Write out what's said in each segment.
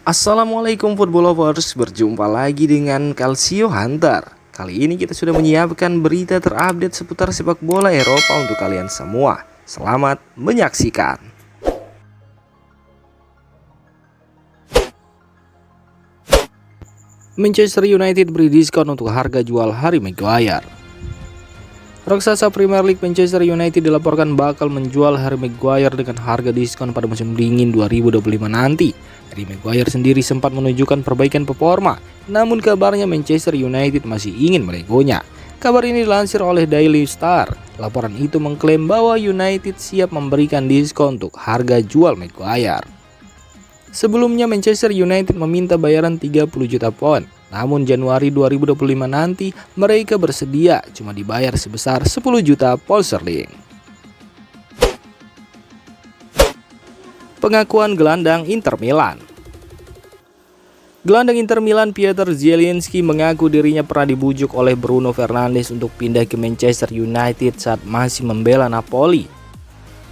Assalamualaikum football lovers, berjumpa lagi dengan Calcio Hunter. Kali ini kita sudah menyiapkan berita terupdate seputar sepak bola Eropa untuk kalian semua. Selamat menyaksikan. Manchester United beri diskon untuk harga jual Harry Maguire. Raksasa Premier League Manchester United dilaporkan bakal menjual Harry Maguire dengan harga diskon pada musim dingin 2025 nanti. Harry Maguire sendiri sempat menunjukkan perbaikan performa, namun kabarnya Manchester United masih ingin menegonya. Kabar ini dilansir oleh Daily Star. Laporan itu mengklaim bahwa United siap memberikan diskon untuk harga jual Maguire. Sebelumnya Manchester United meminta bayaran 30 juta pound. Namun Januari 2025 nanti mereka bersedia cuma dibayar sebesar 10 juta pound sterling. Pengakuan gelandang Inter Milan. Gelandang Inter Milan Piotr Zielinski mengaku dirinya pernah dibujuk oleh Bruno Fernandes untuk pindah ke Manchester United saat masih membela Napoli.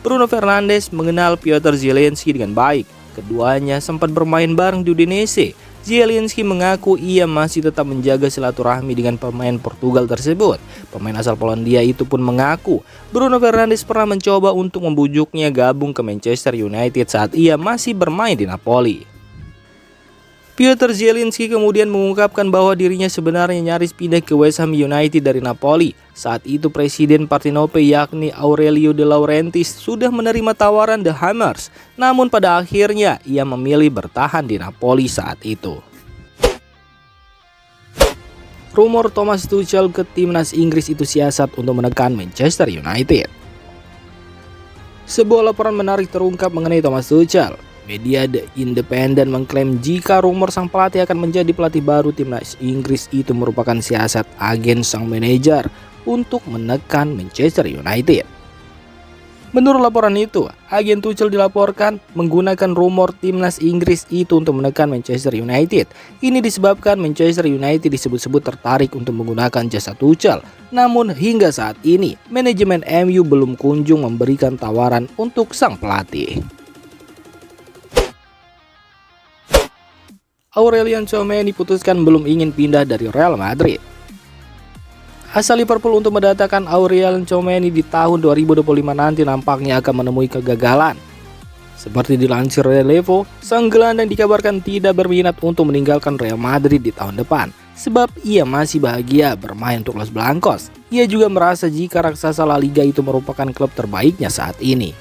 Bruno Fernandes mengenal Piotr Zielinski dengan baik. Keduanya sempat bermain bareng di Udinese. Zielinski mengaku ia masih tetap menjaga silaturahmi dengan pemain Portugal tersebut. Pemain asal Polandia itu pun mengaku Bruno Fernandes pernah mencoba untuk membujuknya gabung ke Manchester United saat ia masih bermain di Napoli. Piotr Zielinski kemudian mengungkapkan bahwa dirinya sebenarnya nyaris pindah ke West Ham United dari Napoli. Saat itu Presiden Partenope yakni Aurelio De Laurentiis sudah menerima tawaran The Hammers. Namun pada akhirnya ia memilih bertahan di Napoli saat itu. Rumor Thomas Tuchel ke timnas Inggris itu siasat untuk menekan Manchester United. Sebuah laporan menarik terungkap mengenai Thomas Tuchel. Media The Independent mengklaim jika rumor sang pelatih akan menjadi pelatih baru timnas Inggris itu merupakan siasat agen sang manajer untuk menekan Manchester United. Menurut laporan itu, agen Tuchel dilaporkan menggunakan rumor timnas Inggris itu untuk menekan Manchester United. Ini disebabkan Manchester United disebut-sebut tertarik untuk menggunakan jasa Tuchel. Namun hingga saat ini, manajemen MU belum kunjung memberikan tawaran untuk sang pelatih. Aurelien Tchouameni diputuskan belum ingin pindah dari Real Madrid. Asal Liverpool untuk mendatangkan Aurelien Tchouameni di tahun 2025 nanti nampaknya akan menemui kegagalan. Seperti dilansir Relevo, sang gelandang dikabarkan tidak berminat untuk meninggalkan Real Madrid di tahun depan, sebab ia masih bahagia bermain untuk Los Blancos. Ia juga merasa jika raksasa La Liga itu merupakan klub terbaiknya saat ini.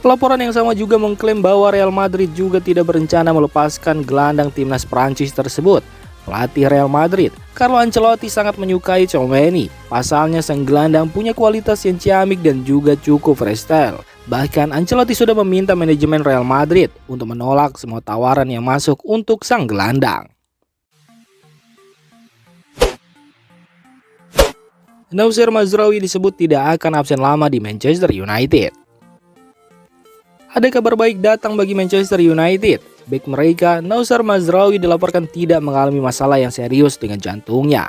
Laporan yang sama juga mengklaim bahwa Real Madrid juga tidak berencana melepaskan gelandang timnas Prancis tersebut. Pelatih Real Madrid, Carlo Ancelotti sangat menyukai Tchouameni. Pasalnya sang gelandang punya kualitas yang ciamik dan juga cukup freestyle. Bahkan Ancelotti sudah meminta manajemen Real Madrid untuk menolak semua tawaran yang masuk untuk sang gelandang. Noussair Mazraoui disebut tidak akan absen lama di Manchester United. Ada kabar baik datang bagi Manchester United. Bek mereka, Noussair Mazraoui dilaporkan tidak mengalami masalah yang serius dengan jantungnya.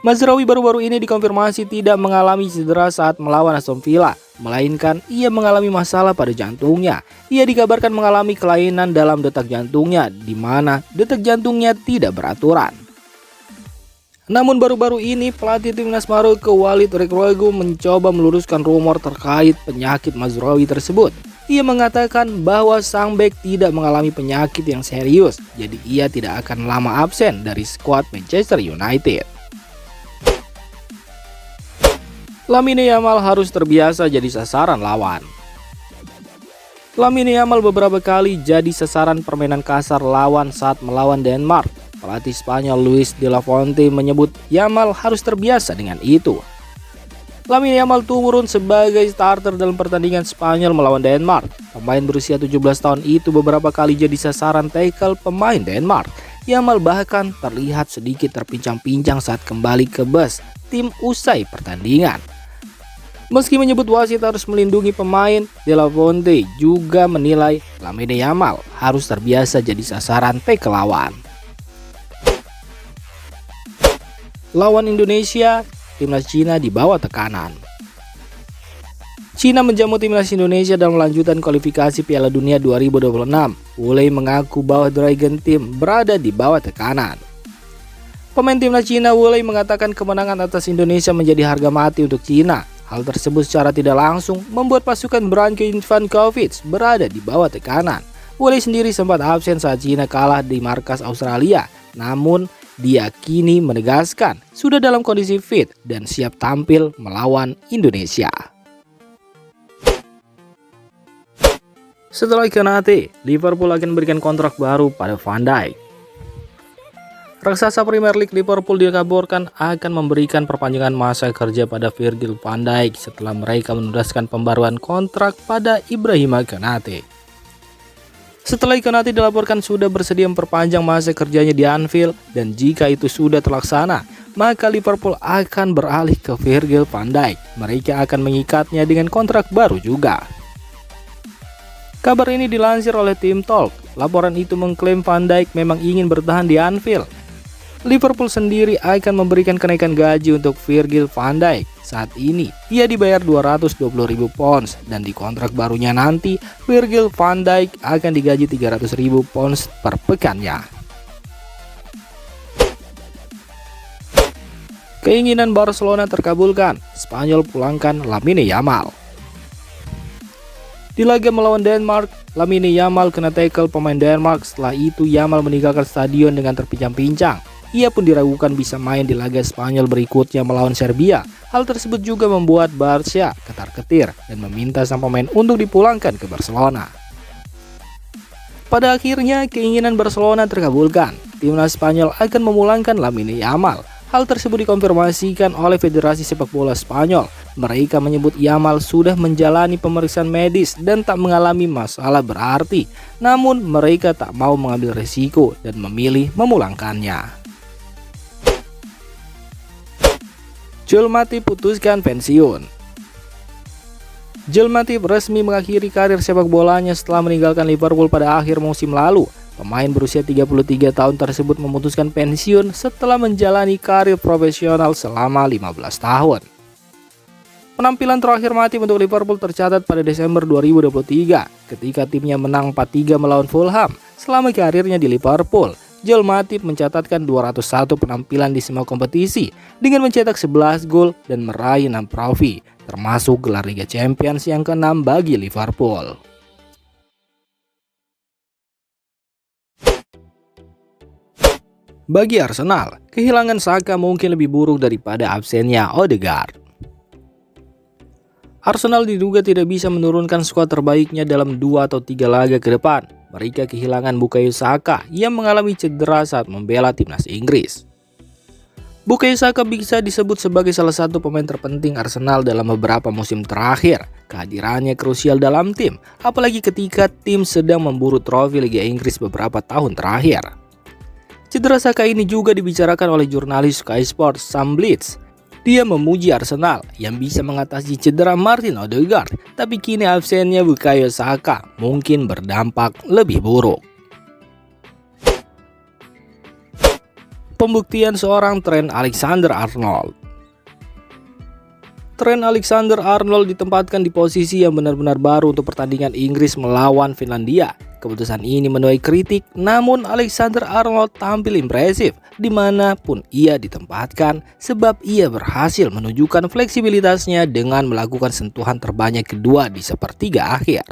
Mazraoui baru-baru ini dikonfirmasi tidak mengalami cedera saat melawan Aston Villa, melainkan ia mengalami masalah pada jantungnya. Ia dikabarkan mengalami kelainan dalam detak jantungnya, di mana detak jantungnya tidak beraturan. Namun baru-baru ini pelatih timnas Maroko Walid Regragui mencoba meluruskan rumor terkait penyakit Mazraoui tersebut. Ia mengatakan bahwa sang bek tidak mengalami penyakit yang serius, jadi ia tidak akan lama absen dari skuad Manchester United. Lamine Yamal harus terbiasa jadi sasaran lawan. Lamine Yamal beberapa kali jadi sasaran permainan kasar lawan saat melawan Denmark. Pelatih Spanyol Luis de la Fuente menyebut Yamal harus terbiasa dengan itu. Lamine Yamal turun sebagai starter dalam pertandingan Spanyol melawan Denmark. Pemain berusia 17 tahun itu beberapa kali jadi sasaran tackle pemain Denmark. Yamal bahkan terlihat sedikit terpincang-pincang saat kembali ke bus tim usai pertandingan. Meski menyebut wasit harus melindungi pemain, De La Fuente juga menilai Lamine Yamal harus terbiasa jadi sasaran tackle lawan. Lawan Indonesia, timnas Cina di bawah tekanan. Cina menjamu timnas Indonesia dalam lanjutan kualifikasi Piala Dunia 2026. Wulei mengaku bahwa Dragon Team berada di bawah tekanan. Pemain timnas Cina Wulei mengatakan kemenangan atas Indonesia menjadi harga mati untuk Cina. Hal tersebut secara tidak langsung membuat pasukan Branko Ivankovic berada di bawah tekanan. Wulei sendiri sempat absen saat Cina kalah di markas Australia. Namun dia kini menegaskan sudah dalam kondisi fit dan siap tampil melawan Indonesia. Setelah Konate, Liverpool akan memberikan kontrak baru pada Van Dijk. Raksasa Premier League Liverpool dikabarkan akan memberikan perpanjangan masa kerja pada Virgil van Dijk setelah mereka menudaskan pembaruan kontrak pada Ibrahima Konate. Setelah Konate dilaporkan sudah bersedia memperpanjang masa kerjanya di Anfield, dan jika itu sudah terlaksana, maka Liverpool akan beralih ke Virgil van Dijk. Mereka akan mengikatnya dengan kontrak baru juga. Kabar ini dilansir oleh Team Talk. Laporan itu mengklaim Van Dijk memang ingin bertahan di Anfield. Liverpool sendiri akan memberikan kenaikan gaji untuk Virgil van Dijk. Saat ini, ia dibayar 220.000 pounds dan di kontrak barunya nanti, Virgil van Dijk akan digaji 300.000 pounds per pekannya. Keinginan Barcelona terkabulkan, Spanyol pulangkan Lamine Yamal. Di laga melawan Denmark, Lamine Yamal kena tackle pemain Denmark. Setelah itu Yamal meninggalkan stadion dengan terpincang-pincang. Ia pun diragukan bisa main di laga Spanyol berikutnya melawan Serbia. Hal tersebut juga membuat Barca ketar-ketir dan meminta sang pemain untuk dipulangkan ke Barcelona. Pada akhirnya keinginan Barcelona terkabulkan. Timnas Spanyol akan memulangkan Lamine Yamal. Hal tersebut dikonfirmasikan oleh Federasi Sepak Bola Spanyol. Mereka menyebut Yamal sudah menjalani pemeriksaan medis dan tak mengalami masalah berarti. Namun mereka tak mau mengambil risiko dan memilih memulangkannya. Joel Matip putuskan pensiun. Joel Matip resmi mengakhiri karir sepak bolanya setelah meninggalkan Liverpool pada akhir musim lalu. Pemain berusia 33 tahun tersebut memutuskan pensiun setelah menjalani karir profesional selama 15 tahun. Penampilan terakhir Matip untuk Liverpool tercatat pada Desember 2023 ketika timnya menang 4-3 melawan Fulham. Selama karirnya di Liverpool, Joel Matip mencatatkan 201 penampilan di semua kompetisi dengan mencetak 11 gol dan meraih 6 trofi, termasuk gelar Liga Champions yang ke-6 bagi Liverpool. Bagi Arsenal, kehilangan Saka mungkin lebih buruk daripada absennya Odegaard. Arsenal diduga tidak bisa menurunkan skuad terbaiknya dalam 2 atau 3 laga ke depan. Mereka kehilangan Bukayo Saka yang mengalami cedera saat membela timnas Inggris. Bukayo Saka bisa disebut sebagai salah satu pemain terpenting Arsenal dalam beberapa musim terakhir. Kehadirannya krusial dalam tim, apalagi ketika tim sedang memburu trofi Liga Inggris beberapa tahun terakhir. Cedera Saka ini juga dibicarakan oleh jurnalis Sky Sports Sam Blitz. Dia memuji Arsenal yang bisa mengatasi cedera Martin Odegaard, tapi kini absennya Bukayo Saka mungkin berdampak lebih buruk. Pembuktian seorang Trent Alexander-Arnold. Trent Alexander-Arnold ditempatkan di posisi yang benar-benar baru untuk pertandingan Inggris melawan Finlandia. Keputusan ini menuai kritik, namun Alexander-Arnold tampil impresif dimanapun ia ditempatkan sebab ia berhasil menunjukkan fleksibilitasnya dengan melakukan sentuhan terbanyak kedua di sepertiga akhir.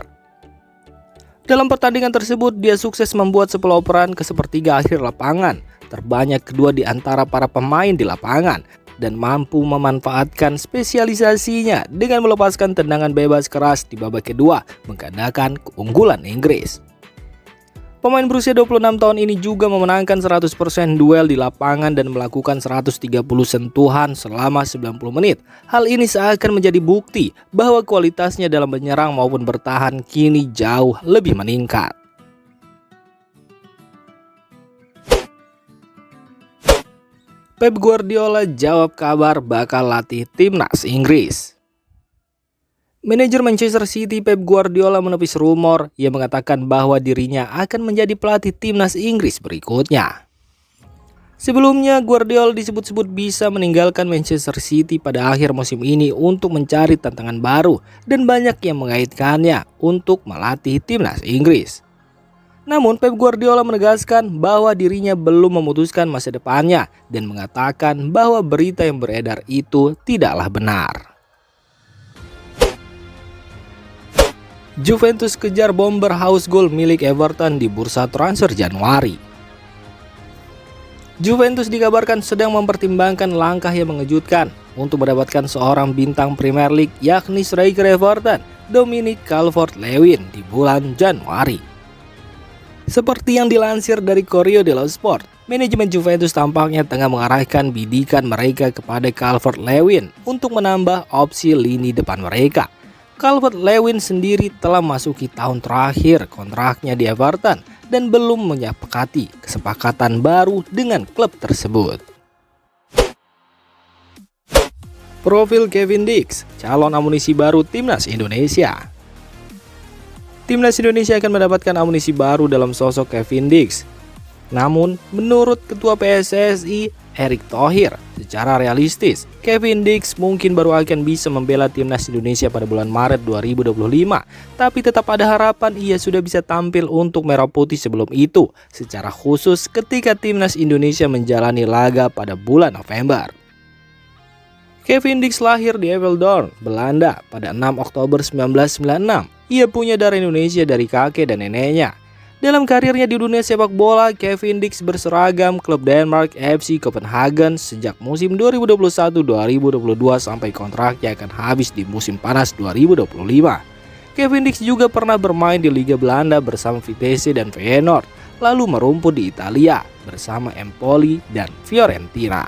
Dalam pertandingan tersebut, dia sukses membuat sepeloperan ke sepertiga akhir lapangan, terbanyak kedua di antara para pemain di lapangan, dan mampu memanfaatkan spesialisasinya dengan melepaskan tendangan bebas keras di babak kedua, menggandakan keunggulan Inggris. Pemain berusia 26 tahun ini juga memenangkan 100% duel di lapangan dan melakukan 130 sentuhan selama 90 menit. Hal ini seakan menjadi bukti bahwa kualitasnya dalam menyerang maupun bertahan kini jauh lebih meningkat. Pep Guardiola jawab kabar bakal latih timnas Inggris. Manajer Manchester City Pep Guardiola menepis rumor yang mengatakan bahwa dirinya akan menjadi pelatih timnas Inggris berikutnya. Sebelumnya, Guardiola disebut-sebut bisa meninggalkan Manchester City pada akhir musim ini untuk mencari tantangan baru dan banyak yang mengaitkannya untuk melatih timnas Inggris. Namun Pep Guardiola menegaskan bahwa dirinya belum memutuskan masa depannya dan mengatakan bahwa berita yang beredar itu tidaklah benar. Juventus kejar bomber house goal milik Everton di bursa transfer Januari. Juventus dikabarkan sedang mempertimbangkan langkah yang mengejutkan untuk mendapatkan seorang bintang Premier League yakni striker Everton, Dominic Calvert-Lewin di bulan Januari. Seperti yang dilansir dari Corriere dello Sport, manajemen Juventus tampaknya tengah mengarahkan bidikan mereka kepada Calvert-Lewin untuk menambah opsi lini depan mereka. Calvert-Lewin sendiri telah masuki tahun terakhir kontraknya di Everton dan belum menyepakati kesepakatan baru dengan klub tersebut. Profil Kevin Dix, calon amunisi baru timnas Indonesia. Timnas Indonesia akan mendapatkan amunisi baru dalam sosok Kevin Dix. Namun, menurut Ketua PSSI Erick Thohir, secara realistis, Kevin Dix mungkin baru akan bisa membela timnas Indonesia pada bulan Maret 2025. Tapi tetap ada harapan ia sudah bisa tampil untuk Merah Putih sebelum itu, secara khusus ketika timnas Indonesia menjalani laga pada bulan November. Kevin Dix lahir di Apeldoorn, Belanda pada 6 Oktober 1996. Ia punya darah Indonesia dari kakek dan neneknya. Dalam karirnya di dunia sepak bola, Kevin Dix berseragam klub Denmark FC Copenhagen sejak musim 2021-2022 sampai kontraknya akan habis di musim panas 2025. Kevin Dix juga pernah bermain di Liga Belanda bersama Vitesse dan Feyenoord, lalu merumput di Italia bersama Empoli dan Fiorentina.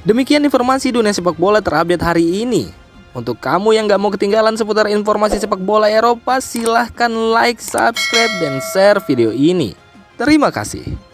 Demikian informasi dunia sepak bola terupdate hari ini. Untuk kamu yang gak mau ketinggalan seputar informasi sepak bola Eropa, silahkan like, subscribe, dan share video ini. Terima kasih.